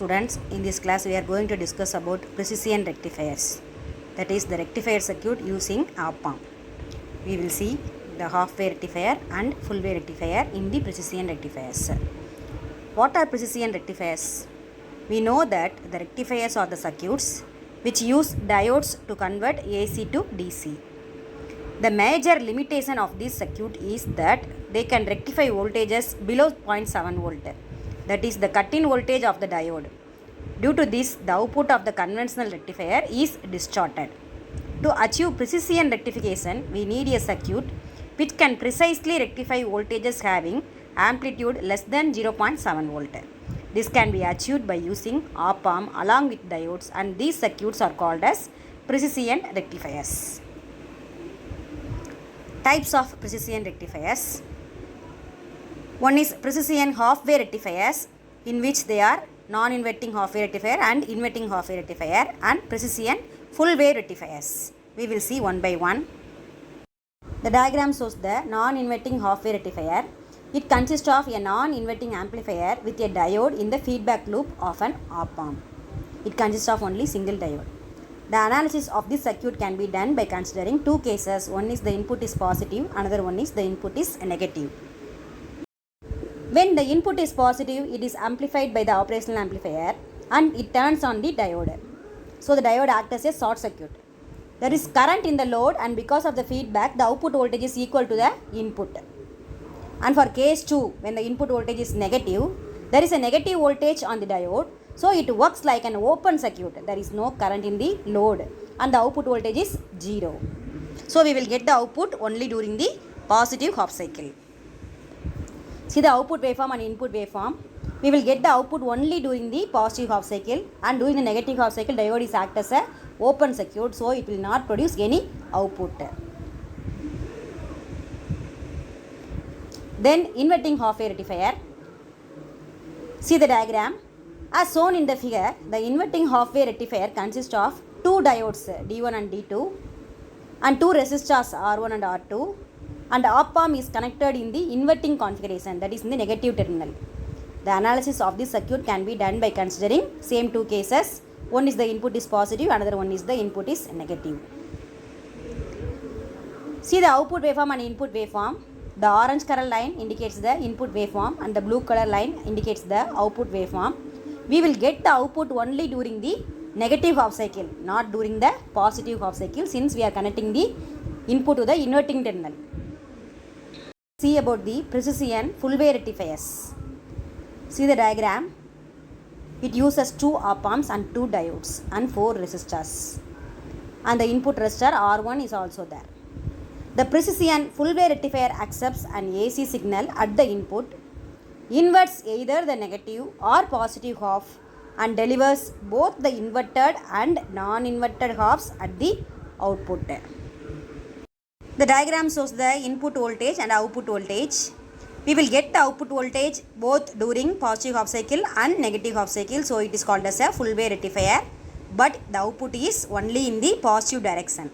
Students, in this class we are going to discuss about precision rectifiers, that is the rectifier circuit using op-amp. We will see the half-wave rectifier and full-wave rectifier in the precision rectifiers. What are precision rectifiers? We know that the rectifiers are the circuits which use diodes to convert AC to DC. The major limitation of this circuit is that they can rectify voltages below 0.7 volt. That is the cut-in voltage of the diode. Due to this, the output of the conventional rectifier is distorted. To achieve precision rectification, we need a circuit which can precisely rectify voltages having amplitude less than 0.7 volt. This can be achieved by using op-amp along with diodes, and these circuits are called as precision rectifiers. Types of precision rectifiers. One is precision half-wave rectifiers, in which they are non-inverting half-wave rectifier and inverting half-wave rectifier, and precision full-wave rectifiers. We will see one by one. The diagram shows the non-inverting half-wave rectifier. It consists of a non-inverting amplifier with a diode in the feedback loop of an op-amp. It consists of only single diode. The analysis of this circuit can be done by considering two cases. One is the input is positive, another one is the input is negative. When the input is positive, it is amplified by the operational amplifier and it turns on the diode. So the diode acts as a short circuit. There is current in the load, and because of the feedback, the output voltage is equal to the input. And for case 2, when the input voltage is negative, there is a negative voltage on the diode. So it works like an open circuit. There is no current in the load and the output voltage is 0. So we will get the output only during the positive half cycle. See the output waveform and input waveform. We will get the output only during the positive half cycle, and during the negative half cycle diode is act as a open circuit, so it will not produce any output. Then inverting half-wave rectifier. See the diagram. As shown in the figure, the inverting half-wave rectifier consists of two diodes D1 and D2 and two resistors R1 and R2, and op-amp is connected in the inverting configuration, that is in the negative terminal. The analysis of this circuit can be done by considering same two cases. One is the input is positive, another one is the input is negative. See the output waveform and input waveform. The orange color line indicates the input waveform and the blue color line indicates the output waveform. We will get the output only during the negative half cycle, not during the positive half cycle, since we are connecting the input to the inverting terminal. See about the precision full-wave rectifiers. See the diagram. It uses two op-amps and two diodes and four resistors, and the input resistor R1 is also there. The precision full-wave rectifier accepts an AC signal at the input, inverts either the negative or positive half, and delivers both the inverted and non-inverted halves at the output. The diagram shows the input voltage and output voltage. We will get the output voltage both during positive half cycle and negative half cycle, so it is called as a full-wave rectifier, but the output is only in the positive direction.